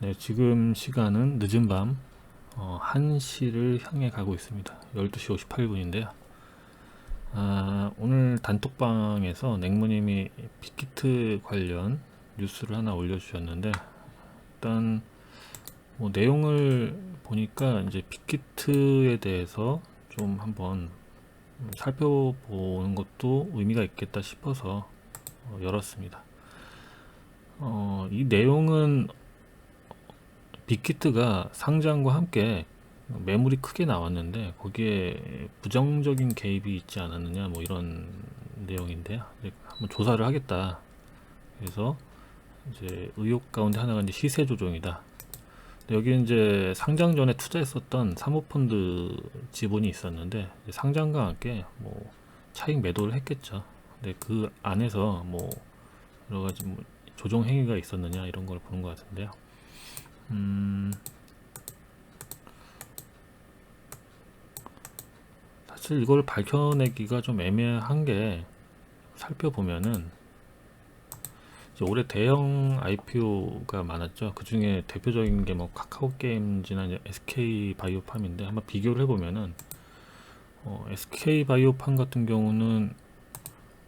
네, 지금 시간은 늦은 밤 1시를 향해 가고 있습니다. 12시 58분인데요. 오늘 단톡방에서 냉무님이 빅히트 관련 뉴스를 하나 올려주셨는데, 일단 뭐 내용을 보니까 이제 빅히트에 대해서 좀 한번 살펴보는 것도 의미가 있겠다 싶어서 열었습니다. 이 내용은 빅히트가 상장과 함께 매물이 크게 나왔는데 거기에 부정적인 개입이 있지 않았느냐 뭐 이런 내용인데요. 한번 조사를 하겠다. 그래서 이제 의혹 가운데 하나가 이제 시세 조종이다. 여기 이제 상장 전에 투자했었던 사모펀드 지분이 있었는데 상장과 함께 뭐 차익 매도를 했겠죠. 근데 그 안에서 뭐 여러 가지 뭐 조종 행위가 있었느냐 이런 걸 보는 것 같은데요. 사실 이걸 밝혀내기가 좀 애매한 게 살펴보면은 이제 올해 대형 IPO가 많았죠. 그 중에 대표적인 게 뭐 카카오 게임즈나 이제 SK 바이오팜인데 한번 비교를 해보면은 SK 바이오팜 같은 경우는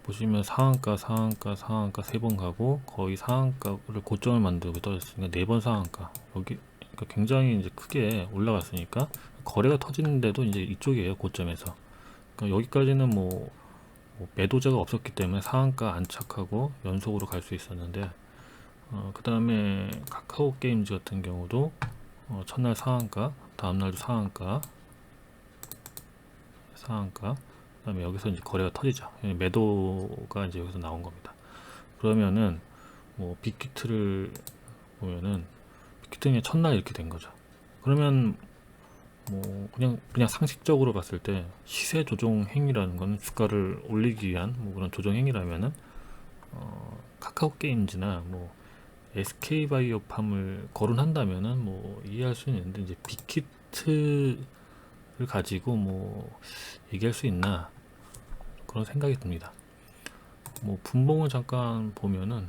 보시면 상한가 세 번 가고 거의 상한가를 고점을 만들고 떨어졌으니까 네 번 상한가. 여기 그러니까 굉장히 이제 크게 올라갔으니까 거래가 터지는데도 이제 이쪽이에요, 고점에서. 그러니까 여기까지는 뭐 매도자가 없었기 때문에 상한가 안착하고 연속으로 갈 수 있었는데 그 다음에 카카오 게임즈 같은 경우도 첫날 상한가, 다음날도 상한가, 그 다음에 여기서 이제 거래가 터지죠. 매도가 이제 여기서 나온 겁니다. 그러면은 뭐 빅히트를 보면은 빅히트는 첫날 이렇게 된 거죠. 그러면 뭐 그냥 상식적으로 봤을 때 시세 조종 행위라는 거는 주가를 올리기 위한 뭐 그런 조종 행위라면은 카카오 게임즈나 뭐 SK 바이오팜을 거론한다면은 뭐 이해할 수는 있는데 이제 빅히트를 가지고 뭐 얘기할 수 있나 그런 생각이 듭니다. 뭐 분봉을 잠깐 보면은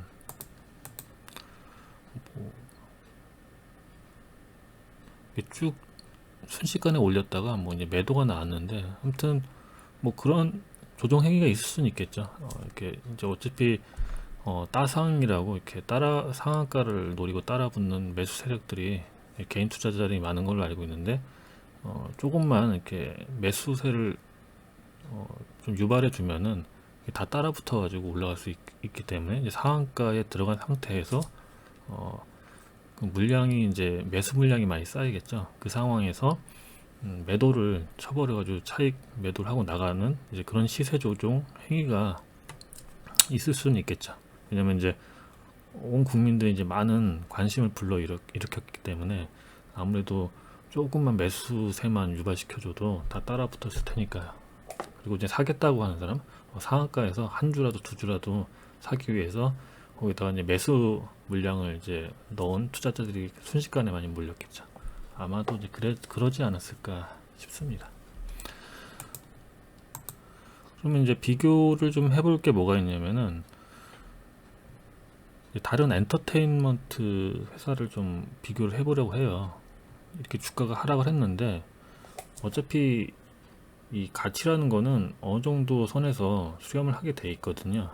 뭐 쭉 순식간에 올렸다가 뭐 이제 매도가 나왔는데 아무튼 뭐 그런 조정 행위가 있을 수는 있겠죠. 이렇게 이제 어차피 따상이라고 이렇게 따라 상한가를 노리고 따라붙는 매수 세력들이 개인 투자자들이 많은 걸로 알고 있는데 조금만 이렇게 매수세를 좀 유발해 주면은 다 따라붙어 가지고 올라갈 수 있기 때문에 이제 상한가에 들어간 상태에서 그 물량이 이제 매수 물량이 많이 쌓이겠죠. 그 상황에서 매도를 쳐버려가지고 차익 매도를 하고 나가는 이제 그런 시세 조종 행위가 있을 수는 있겠죠. 왜냐면 이제 온 국민들이 이제 많은 관심을 일으켰기 때문에 아무래도 조금만 매수세만 유발시켜줘도 다 따라 붙었을 테니까요. 그리고 이제 사겠다고 하는 사람 상한가에서 한 주라도 두 주라도 사기 위해서 거기다가 이제 매수 물량을 이제 넣은 투자자들이 순식간에 많이 몰렸겠죠. 아마도 이제 그러지 않았을까 싶습니다. 그러면 이제 비교를 좀 해볼 게 뭐가 있냐면은 다른 엔터테인먼트 회사를 좀 비교를 해보려고 해요. 이렇게 주가가 하락을 했는데 어차피 이 가치라는 거는 어느 정도 선에서 수렴을 하게 돼 있거든요.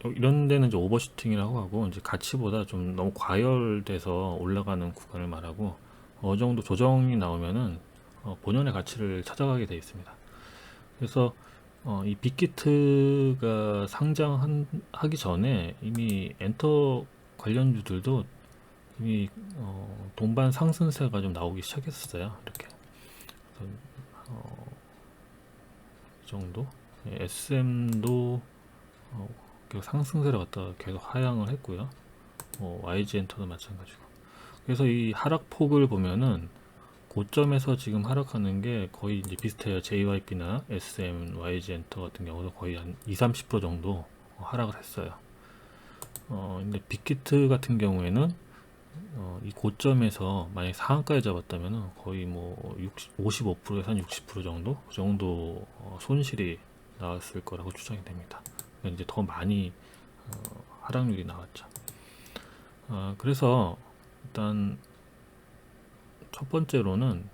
이런 데는 이제 오버슈팅이라고 하고 이제 가치보다 좀 너무 과열돼서 올라가는 구간을 말하고 어느 정도 조정이 나오면은 본연의 가치를 찾아가게 돼 있습니다. 그래서 이 빅히트가 상장하기 전에 이미 엔터 관련주들도 이미 동반 상승세가 좀 나오기 시작했어요. 이렇게 이 정도 SM도 상승세를 갖다가 계속 하향을 했고요. YG엔터도 마찬가지고. 그래서 이 하락폭을 보면은 고점에서 지금 하락하는 게 거의 이제 비슷해요. JYP나 SM, YG엔터 같은 경우도 거의 한 20-30% 정도 하락을 했어요. 근데 빅히트 같은 경우에는 이 고점에서 만약 상한가에 잡았다면 거의 뭐 55%에서 한 60% 정도 그 정도 손실이 나왔을 거라고 추정이 됩니다. 이제 더 많이 하락률이 나왔죠. 그래서 일단 첫 번째로는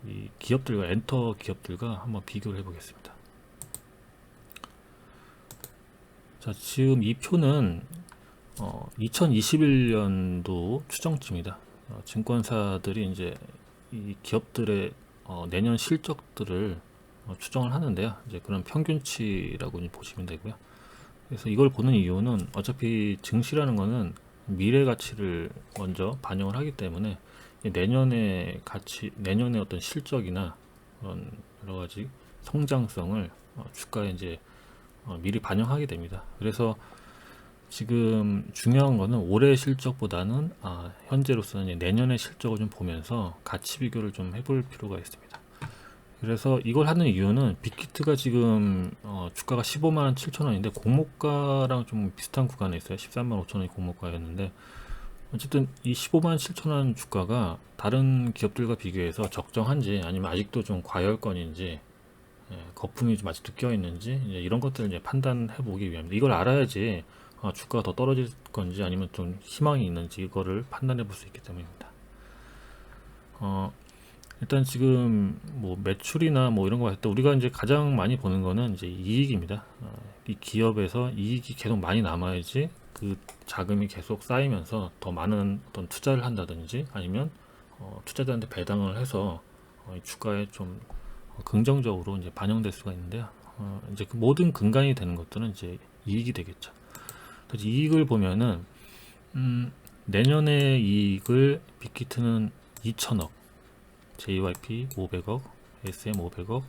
이 기업들과 엔터 기업들과 한번 비교를 해보겠습니다. 자, 지금 이 표는 2021년도 추정치입니다. 증권사들이 이제 이 기업들의 내년 실적들을 추정을 하는데요. 이제 그런 평균치라고 보시면 되고요. 그래서 이걸 보는 이유는 어차피 증시라는 거는 미래 가치를 먼저 반영을 하기 때문에 내년의 가치, 내년의 어떤 실적이나 그런 여러 가지 성장성을 주가에 이제 미리 반영하게 됩니다. 그래서 지금 중요한 거는 올해 실적보다는 현재로서는 내년의 실적을 좀 보면서 가치 비교를 좀 해볼 필요가 있습니다. 그래서 이걸 하는 이유는 빅히트가 지금 주가가 15만 7천 원인데 공모가랑 좀 비슷한 구간에 있어요. 13만 5천 원이 공모가였는데 어쨌든 이 15만 7천 원 주가가 다른 기업들과 비교해서 적정한지 아니면 아직도 좀 과열권인지 거품이 좀 아직도 껴 있는지 이런 것들을 이제 판단해 보기 위함입니다. 이걸 알아야지 주가가 더 떨어질 건지 아니면 좀 희망이 있는지 이거를 판단해 볼 수 있기 때문입니다. 일단 지금 뭐 매출이나 뭐 이런 거 봤을 때 우리가 이제 가장 많이 보는 거는 이제 이익입니다. 이 기업에서 이익이 계속 많이 남아야지 그 자금이 계속 쌓이면서 더 많은 어떤 투자를 한다든지 아니면 투자자한테 배당을 해서 주가에 좀 긍정적으로 이제 반영될 수가 있는데요. 이제 그 모든 근간이 되는 것들은 이제 이익이 되겠죠. 그래서 이익을 보면은 내년의 이익을 빅히트는 2천억, JYP 500억, SM 500억,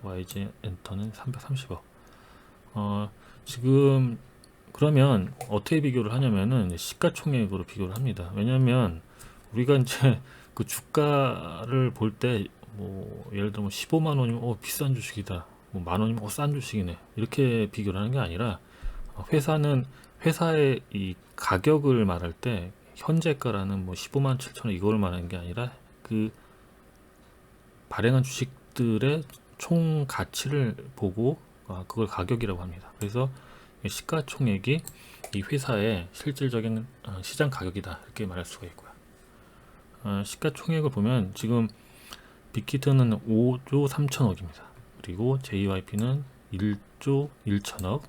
YG 엔터는 330억. 지금 그러면 어떻게 비교를 하냐면은 시가총액으로 비교를 합니다. 왜냐하면 우리가 이제 그 주가를 볼 때 뭐 예를 들면 15만 원이면 비싼 주식이다. 뭐 만 원이면 싼 주식이네. 이렇게 비교를 하는 게 아니라 회사는 회사의 이 가격을 말할 때 현재가라는 뭐 15만 7천 원 이걸 말하는 게 아니라 그 발행한 주식들의 총 가치를 보고 그걸 가격이라고 합니다. 그래서 시가총액이 이 회사의 실질적인 시장 가격이다 이렇게 말할 수가 있고요. 시가총액을 보면 지금 빅히트는 5조 3천억입니다. 그리고 JYP는 1조 1천억,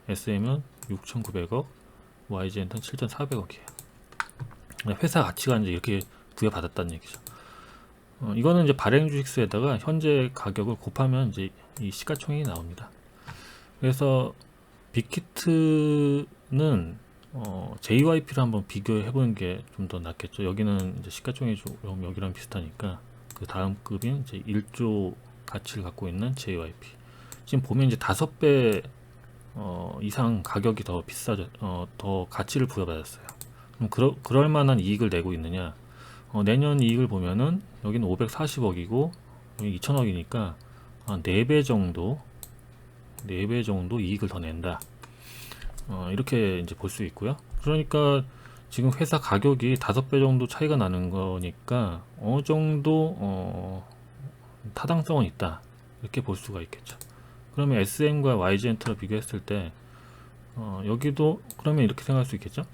SM은 6,900억, YG엔터는 7,400억이에요. 회사 가치가 이제 이렇게 부여받았다는 얘기죠. 이거는 이제 발행 주식수에다가 현재 가격을 곱하면 이제 이 시가총액이 나옵니다. 그래서 빅히트는 JYP를 한번 비교해 보는 게 좀 더 낫겠죠. 여기는 이제 시가총액이 좀 여기랑 비슷하니까 그 다음 급인 이제 1조 가치를 갖고 있는 JYP. 지금 보면 이제 5배 이상 가격이 더 비싸죠. 더 가치를 부여받았어요. 그럼 그럴 만한 이익을 내고 있느냐? 내년 이익을 보면은 여기는 540억이고 여기 2천억이니까 4배 정도 이익을 더 낸다. 이렇게 이제 볼 수 있고요. 그러니까 지금 회사 가격이 5배 정도 차이가 나는 거니까 어느 정도 타당성은 있다. 이렇게 볼 수가 있겠죠. 그러면 SM과 YG엔터를 비교했을 때 여기도 그러면 이렇게 생각할 수 있겠죠.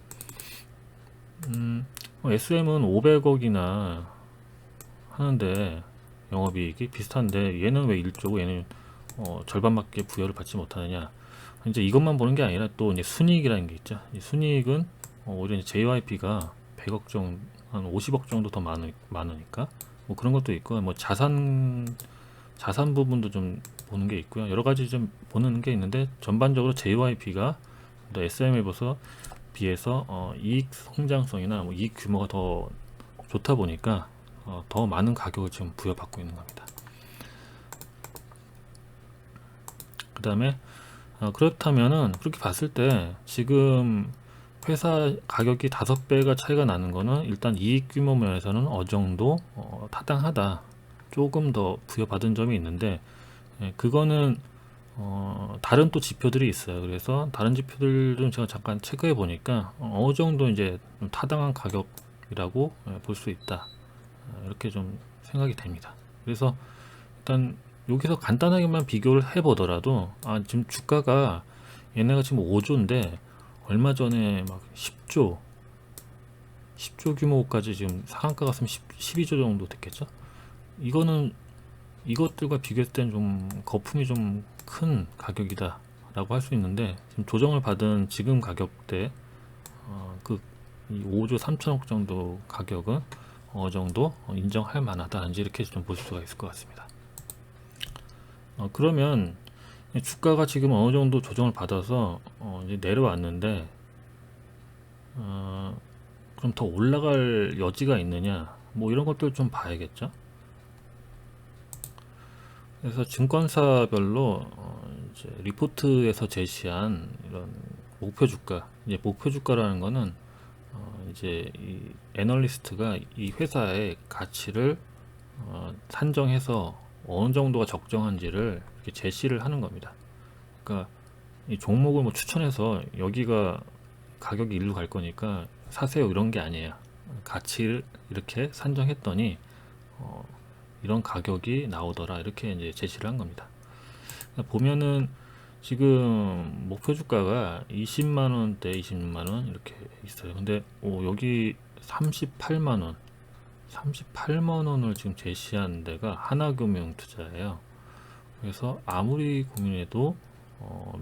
SM은 500억이나 하는데 영업이익이 비슷한데 얘는 왜 1조고 얘는 절반밖에 부여를 받지 못하느냐. 이제 이것만 보는 게 아니라 또 이제 순이익이라는 게 있죠. 이 순이익은 오히려 JYP가 100억 정도, 한 50억 정도 더 많으니까 뭐 그런 것도 있고 뭐 자산 부분도 좀 보는 게 있고요. 여러 가지 좀 보는 게 있는데 전반적으로 JYP가 또 SM에 비해서 이익 성장성이나 뭐 이익 규모가 더 좋다 보니까 더 많은 가격을 지금 부여받고 있는 겁니다. 그 다음에 그렇다면은 그렇게 봤을 때 지금 회사 가격이 5배가 차이가 나는 거는 일단 이익 규모 면에서는 어느 정도 타당하다. 조금 더 부여받은 점이 있는데 그거는 다른 또 지표들이 있어요. 그래서 다른 지표들은 제가 잠깐 체크해 보니까 어느 정도 이제 좀 타당한 가격이라고 볼 수 있다. 이렇게 좀 생각이 됩니다. 그래서 일단 여기서 간단하게만 비교를 해 보더라도 지금 주가가 얘네가 지금 5조인데 얼마 전에 막 10조 10조 규모까지 지금 상한가 갔으면 12조 정도 됐겠죠. 이거는 이것들과 비교했을 때는 좀 거품이 좀 큰 가격이다 라고 할 수 있는데, 지금 조정을 받은 지금 가격대 그 5조 3천억 정도 가격은 어느 정도 인정할 만하다, 이제 이렇게 좀 볼 수가 있을 것 같습니다. 그러면 주가가 지금 어느 정도 조정을 받아서 이제 내려왔는데, 그럼 더 올라갈 여지가 있느냐, 뭐 이런 것들 좀 봐야겠죠. 그래서 증권사별로 이제 리포트에서 제시한 이런 목표 주가, 이제 목표 주가라는 거는 이제 이 애널리스트가 이 회사의 가치를 산정해서 어느 정도가 적정한지를 이렇게 제시를 하는 겁니다. 그러니까 이 종목을 뭐 추천해서 여기가 가격이 일로 갈 거니까 사세요 이런 게 아니에요. 가치를 이렇게 산정했더니 이런 가격이 나오더라, 이렇게 이제 제시를 한 겁니다. 보면은 지금 목표 주가가 20만 원대, 26만 원 이렇게 있어요. 근데 여기 38만 원, 38만 원을 지금 제시한 데가 하나금융투자예요. 그래서 아무리 고민해도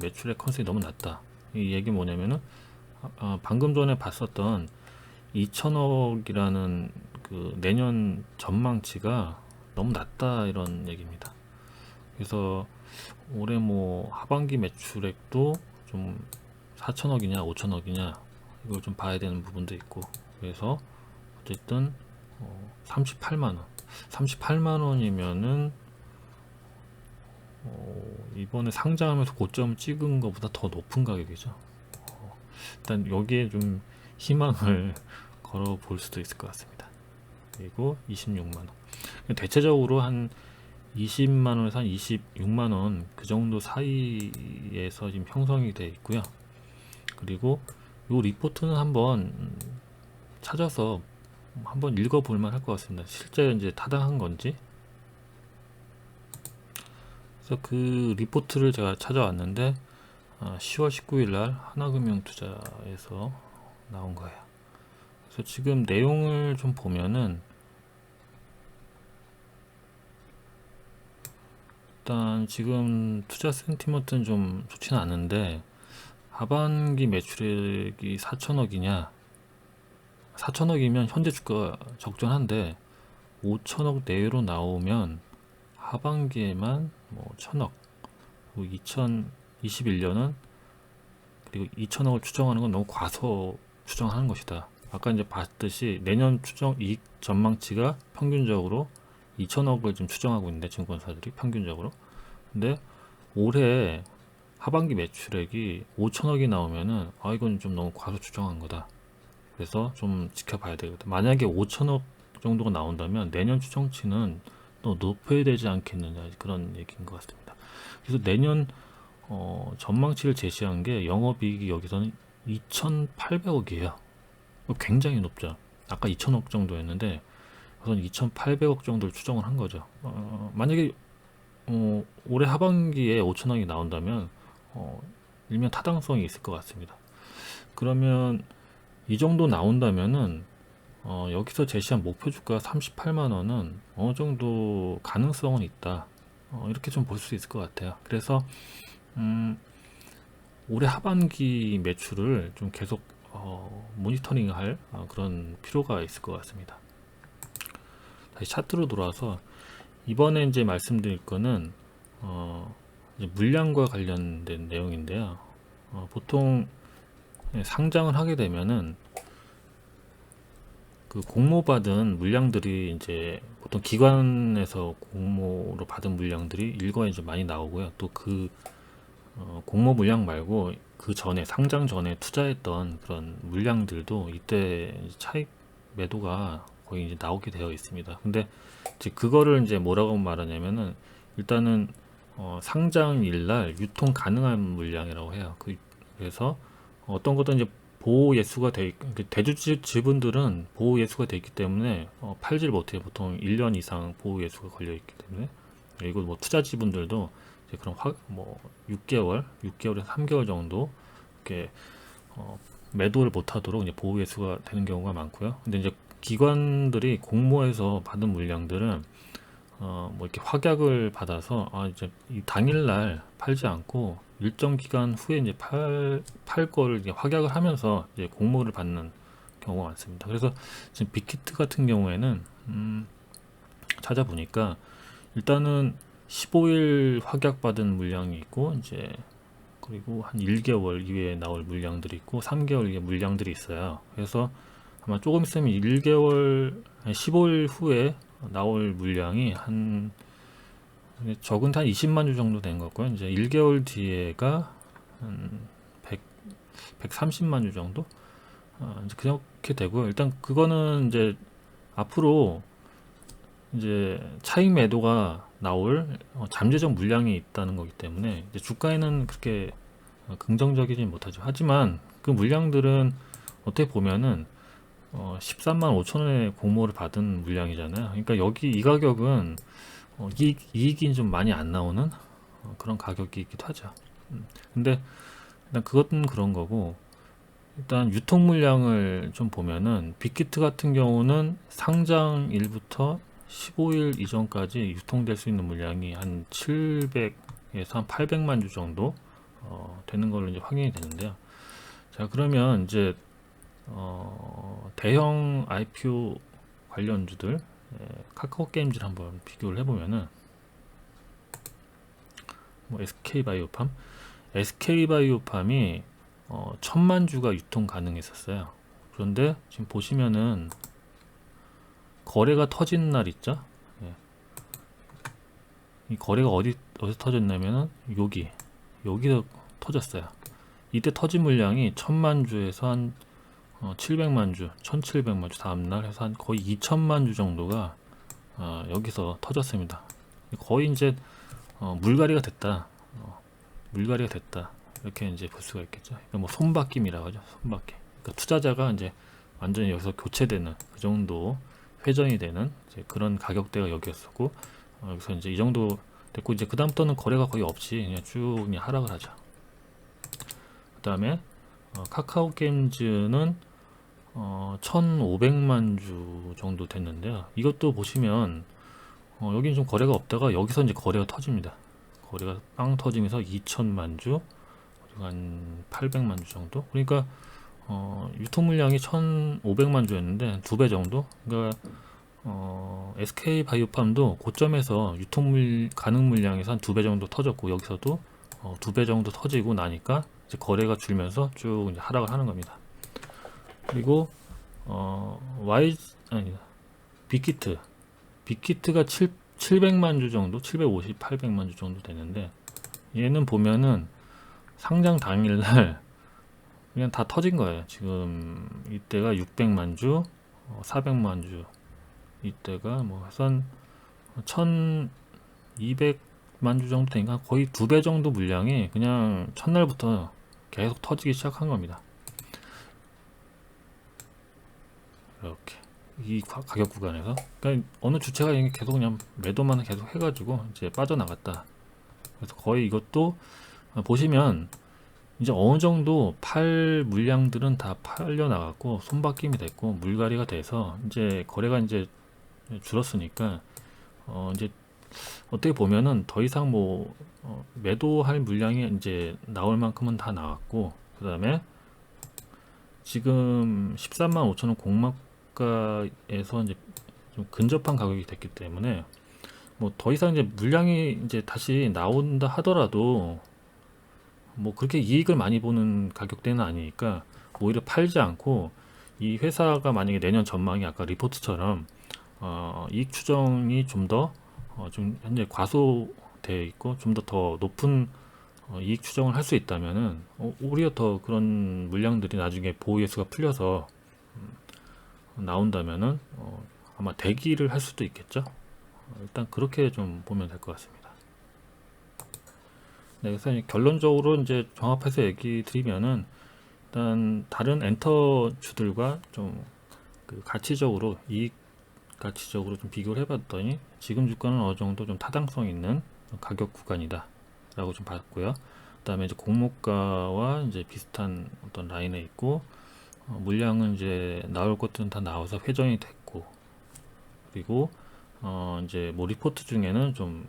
매출의 컨셉이 너무 낮다. 이 얘기 뭐냐면은 방금 전에 봤었던 2천억이라는 그 내년 전망치가 너무 낮다, 이런 얘기입니다. 그래서 올해 뭐 하반기 매출액도 좀 4천억이냐 5천억이냐 이걸 좀 봐야 되는 부분도 있고, 그래서 어쨌든 38만원 38만원이면은 이번에 상장하면서 고점 찍은 것보다 더 높은 가격이죠. 일단 여기에 좀 희망을 걸어 볼 수도 있을 것 같습니다. 그리고 26만원, 대체적으로 한 20만원에서 한 26만원 그 정도 사이에서 지금 형성이 되어 있고요. 그리고 이 리포트는 한번 찾아서 한번 읽어볼 만 할 것 같습니다. 실제 이제 타당한 건지. 그래서 그 리포트를 제가 찾아왔는데 10월 19일 날 하나금융투자에서 나온 거예요. 그래서 지금 내용을 좀 보면은 일단 지금 투자 센티먼트는 좀 좋지는 않은데, 하반기 매출액이 4천억이냐, 4천억이면 현재 주가 적정한데 5천억 내외로 나오면 하반기에만 뭐 1천억, 2021년은 그리고 2천억을 추정하는 건 너무 과소 추정하는 것이다. 아까 이제 봤듯이 내년 추정 이익 전망치가 평균적으로 2천억을 지금 추정하고 있는데, 증권사들이 평균적으로. 근데 올해 하반기 매출액이 5천억이 나오면은 이건 좀 너무 과소 추정한 거다. 그래서 좀 지켜봐야 되거든. 만약에 5천억 정도가 나온다면 내년 추정치는 또 높여야 되지 않겠느냐, 그런 얘기인 것 같습니다. 그래서 내년 전망치를 제시한 게 영업이익이 여기서는 2,800억이에요. 굉장히 높죠. 아까 2천억 정도였는데 우선 2,800억 정도를 추정을 한 거죠. 만약에 올해 하반기에 5천억이 나온다면 일면 타당성이 있을 것 같습니다. 그러면 이 정도 나온다면은 여기서 제시한 목표 주가 38만 원은 어느 정도 가능성은 있다. 이렇게 좀 볼 수 있을 것 같아요. 그래서 올해 하반기 매출을 좀 계속 모니터링할 그런 필요가 있을 것 같습니다. 다시 차트로 돌아와서 이번에 이제 말씀드릴 거는 이제 물량과 관련된 내용인데요. 보통 상장을 하게 되면은 그 공모받은 물량들이 이제 보통 기관에서 공모로 받은 물량들이 일거에 이제 많이 나오고요. 또 그 공모 물량 말고 그 전에 상장 전에 투자했던 그런 물량들도 이때 차익 매도가 거의 이제 나오게 되어 있습니다. 근데 이제 그거를 이제 뭐라고 말하냐면은 일단은 상장일 날 유통 가능한 물량이라고 해요. 그래서 어떤 것도 이제 보호 예수가 대주주 지분들은 보호 예수가 되어 있기 때문에 팔질 못해요. 보통 1년 이상 보호 예수가 걸려 있기 때문에. 그리고 뭐 투자 지분들도 이제 그런 뭐 6개월에서 3개월 정도 이렇게 매도를 못하도록 이제 보호 회수가 되는 경우가 많고요. 근데 이제 기관들이 공모해서 받은 물량들은 뭐 이렇게 확약을 받아서 이제 이 당일날 팔지 않고 일정 기간 후에 이제 팔 거를 이제 확약을 하면서 이제 공모를 받는 경우가 많습니다. 그래서 지금 빅히트 같은 경우에는 찾아보니까 일단은 15일 확약 받은 물량이 있고 이제 그리고 한 1개월 이후에 나올 물량들이 있고 3개월 이후에 물량들이 있어요. 그래서 아마 조금 있으면 1개월 15일 후에 나올 물량이 한 적은 한 20만 주 정도 된 것 같고요. 이제 1개월 뒤에가 한 130만 주 정도 이제 그렇게 되고요. 일단 그거는 이제 앞으로 이제 차익 매도가 나올 잠재적 물량이 있다는 거기 때문에 이제 주가에는 그렇게 긍정적이지 못하죠. 하지만 그 물량들은 어떻게 보면은 13만 5천 원의 공모를 받은 물량이잖아요. 그러니까 여기 이 가격은 이익이 좀 많이 안 나오는 그런 가격이기도 하죠. 근데 일단 그것은 그런 거고, 일단 유통 물량을 좀 보면은 빅히트 같은 경우는 상장일부터 15일 이전까지 유통될 수 있는 물량이 한 700에서 한 800만 주 정도 되는 걸로 이제 확인이 되는데요. 자, 그러면 이제 대형 IPO 관련주들 카카오 게임즈를 한번 비교를 해보면은 뭐 SK바이오팜이 1000만 주가 유통 가능했었어요. 그런데 지금 보시면은 거래가 터진 날 있죠? 예. 이 거래가 어디서 터졌냐면은 여기서 터졌어요. 이때 터진 물량이 1000만 주에서 한 700만 주, 1700만 주 다음날 해서 한 거의 2000만 주 정도가 여기서 터졌습니다. 거의 이제 물갈이가 됐다. 물갈이가 됐다. 이렇게 이제 볼 수가 있겠죠. 그러니까 뭐 손바뀜이라고 하죠. 손바뀜. 그러니까 투자자가 이제 완전히 여기서 교체되는 그 정도 회전이 되는 이제 그런 가격대가 여기였었고 여기서 이제 이 정도 됐고 이제 그 다음부터는 거래가 거의 없이 그냥 쭉 그냥 하락을 하죠. 그 다음에 카카오 게임즈는 1500만 주 정도 됐는데요. 이것도 보시면 여기는 좀 거래가 없다가 여기서 이제 거래가 터집니다. 거래가 빵 터지면서 2000만 주 그리고 한 800만 주 정도. 그러니까 유통 물량이 1500만 주였는데 2배 정도. 그러니까 SK 바이오팜도 고점에서 유통 가능 물량에서 한 2배 정도 터졌고 여기서도 2배 정도 터지고 나니까 이제 거래가 줄면서 쭉 이제 하락을 하는 겁니다. 그리고 빅히트가 700만 주 정도, 750, 800만 주 정도 되는데 얘는 보면은 상장 당일날 그냥 다 터진 거예요. 지금 이때가 600만 주, 400만 주, 이때가 뭐 한 1200만 주 정도 되니까 거의 2배 정도 물량이 그냥 첫날부터 계속 터지기 시작한 겁니다. 이렇게 이 가격 구간에서 그러니까 어느 주체가 계속 그냥 매도만 계속 해가지고 이제 빠져나갔다. 그래서 거의 이것도 보시면 이제 어느 정도 팔 물량들은 다 팔려 나갔고 손바뀜이 됐고 물갈이가 돼서 이제 거래가 이제 줄었으니까 이제 어떻게 보면은 더 이상 뭐 매도할 물량이 이제 나올 만큼은 다 나왔고 그 다음에 지금 13만 5천 원 공막가에서 이제 좀 근접한 가격이 됐기 때문에 뭐 더 이상 이제 물량이 이제 다시 나온다 하더라도 뭐 그렇게 이익을 많이 보는 가격대는 아니니까 오히려 팔지 않고 이 회사가 만약에 내년 전망이 아까 리포트처럼 이익 추정이 좀 더 좀 현재 과소되어 있고 좀 더 높은 이익 추정을 할 수 있다면은 오히려 더 그런 물량들이 나중에 보호 예수가 풀려서 나온다면은 아마 대기를 할 수도 있겠죠. 일단 그렇게 좀 보면 될 것 같습니다. 네, 그래서 결론적으로 이제 종합해서 얘기 드리면은 일단 다른 엔터주들과 좀 그 가치적으로 이익 가치적으로 좀 비교를 해봤더니 지금 주가는 어느 정도 좀 타당성 있는 가격 구간이다 라고 좀 봤고요. 그 다음에 이제 공모가와 이제 비슷한 어떤 라인에 있고 물량은 이제 나올 것들은 다 나와서 회전이 됐고, 그리고 이제 뭐 리포트 중에는 좀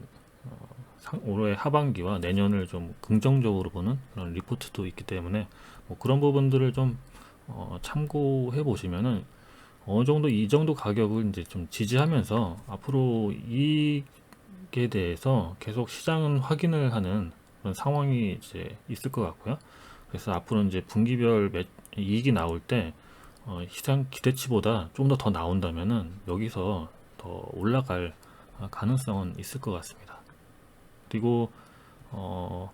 올해 하반기와 내년을 좀 긍정적으로 보는 그런 리포트도 있기 때문에 뭐 그런 부분들을 좀 참고해 보시면은 어느 정도 이 정도 가격을 이제 좀 지지하면서 앞으로 이익에 대해서 계속 시장은 확인을 하는 그런 상황이 이제 있을 것 같고요. 그래서 앞으로 이제 분기별 이익이 나올 때 시장 기대치보다 좀 더 나온다면은 여기서 더 올라갈 가능성은 있을 것 같습니다. 그리고 뭐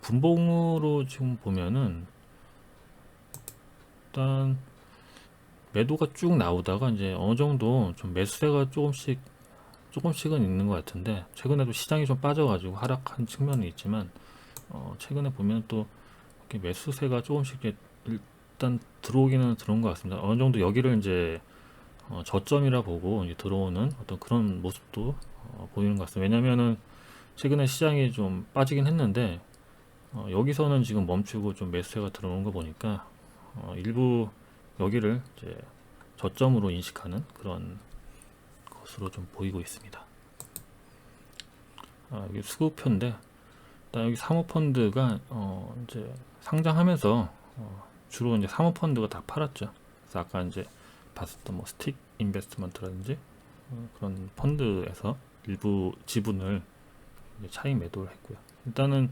분봉으로 지금 보면은 일단 매도가 쭉 나오다가 이제 어느 정도 좀 매수세가 조금씩은 있는 것 같은데, 최근에도 시장이 좀 빠져가지고 하락한 측면은 있지만 최근에 보면 또 이렇게 매수세가 조금씩 이렇게 일단 들어오기는 들어온 것 같습니다. 어느 정도 여기를 이제 저점이라 보고 이제 들어오는 어떤 그런 모습도 보이는 것 같습니다. 왜냐면은 최근에 시장이 좀 빠지긴 했는데 여기서는 지금 멈추고 좀 매수세가 들어오는 거 보니까 일부 여기를 이제 저점으로 인식하는 그런 것으로 좀 보이고 있습니다. 여기 수급표인데, 일단 여기 사모펀드가 이제 상장하면서 주로 이제 사모펀드가 다 팔았죠. 그래서 아까 이제 봤었던 뭐 스틱 인베스트먼트라든지 그런 펀드에서 일부 지분을 이제 차익 매도를 했고요. 일단은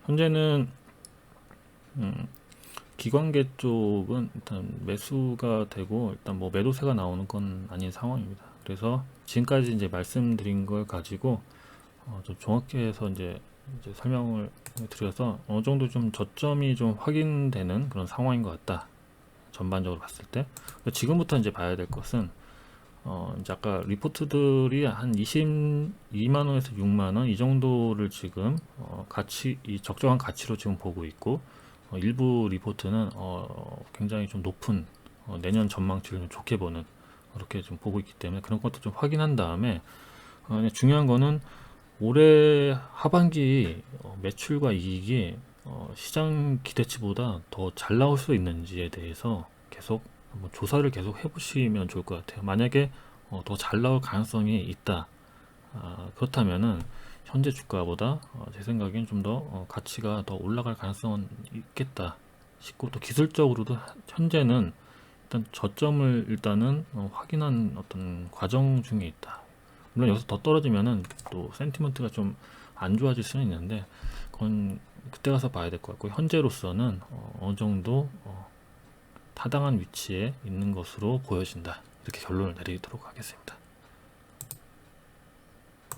현재는 기관계 쪽은 일단 매수가 되고 일단 뭐 매도세가 나오는 건 아닌 상황입니다. 그래서 지금까지 이제 말씀드린 걸 가지고 좀 정확히 해서 이제 설명을 드려서 어느 정도 좀 저점이 좀 확인되는 그런 상황인 것 같다. 전반적으로 봤을 때. 지금부터 이제 봐야 될 것은 이제 아까 리포트들이 한 22만 원에서 6만 원 이 정도를 지금 가치, 이 적정한 가치로 지금 보고 있고, 일부 리포트는 굉장히 좀 높은 내년 전망치를 좀 좋게 보는 그렇게 좀 보고 있기 때문에 그런 것도 좀 확인한 다음에 중요한 거는 올해 하반기 매출과 이익이 시장 기대치보다 더 잘 나올 수 있는지에 대해서 계속 한번 조사를 계속 해보시면 좋을 것 같아요. 만약에 더 잘 나올 가능성이 있다. 그렇다면은 현재 주가보다 제 생각엔 좀 더 가치가 더 올라갈 가능성은 있겠다 싶고, 또 기술적으로도 현재는 일단 저점을 일단은 확인한 어떤 과정 중에 있다. 물론 여기서 더 떨어지면은 또 센티먼트가 좀 안 좋아질 수는 있는데 그건 그때 가서 봐야 될 것 같고, 현재로서는 어느 정도 타당한 위치에 있는 것으로 보여진다. 이렇게 결론을 내리도록 하겠습니다.